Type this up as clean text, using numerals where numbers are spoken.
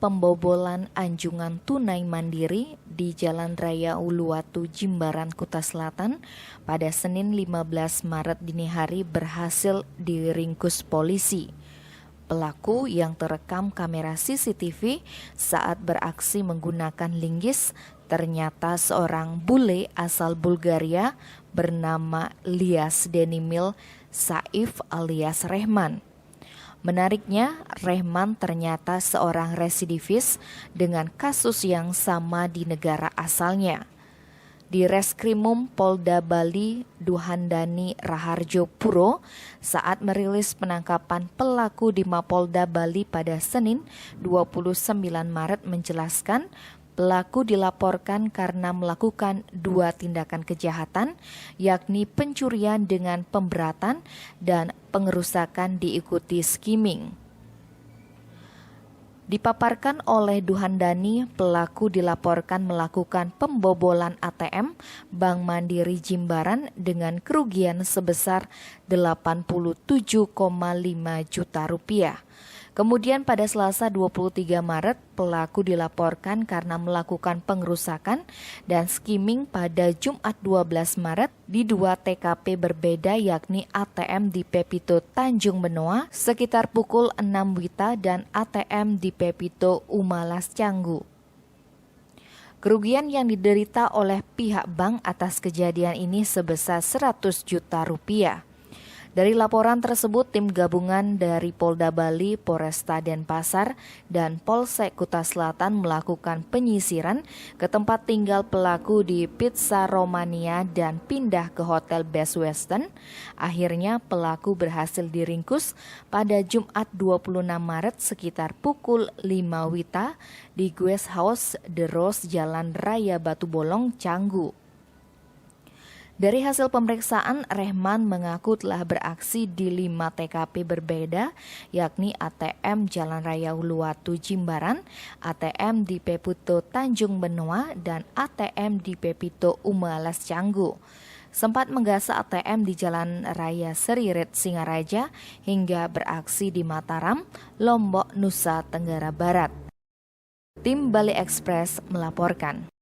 pembobolan anjungan tunai mandiri di Jalan Raya Uluwatu, Jimbaran, Kuta Selatan pada Senin 15 Maret dini hari berhasil diringkus polisi. Pelaku yang terekam kamera CCTV saat beraksi menggunakan linggis ternyata seorang bule asal Bulgaria bernama Lias Denimil Saif alias Rehman. Menariknya, Rehman ternyata seorang residivis dengan kasus yang sama di negara asalnya. Di Reskrimum Polda Bali, Duhandani Raharjo Puro, saat merilis penangkapan pelaku di Mapolda Bali pada Senin 29 Maret menjelaskan, pelaku dilaporkan karena melakukan 2 tindakan kejahatan, yakni pencurian dengan pemberatan dan pengerusakan diikuti skimming. Dipaparkan oleh Duhandani, pelaku dilaporkan melakukan pembobolan ATM Bank Mandiri Jimbaran dengan kerugian sebesar 87,5 juta rupiah. Kemudian pada Selasa 23 Maret, pelaku dilaporkan karena melakukan pengerusakan dan skimming pada Jumat 12 Maret di 2 TKP berbeda, yakni ATM di Pepito Tanjung Benoa sekitar pukul 6 WITA dan ATM di Pepito Umalas Canggu. Kerugian yang diderita oleh pihak bank atas kejadian ini sebesar 100 juta rupiah. Dari laporan tersebut, tim gabungan dari Polda Bali, Polresta Denpasar, dan Polsek Kuta Selatan melakukan penyisiran ke tempat tinggal pelaku di Pizza Romania dan pindah ke Hotel Best Western. Akhirnya pelaku berhasil diringkus pada Jumat 26 Maret sekitar pukul 5 WITA di Guest House The Rose, Jalan Raya Batu Bolong, Canggu. Dari hasil pemeriksaan, Rehman mengaku telah beraksi di 5 TKP berbeda, yakni ATM Jalan Raya Uluwatu Jimbaran, ATM di Pepito Tanjung Benoa, dan ATM di Pepito Umalas Canggu. Sempat menggasak ATM di Jalan Raya Seririt Singaraja hingga beraksi di Mataram, Lombok, Nusa Tenggara Barat. Tim Bali Express melaporkan.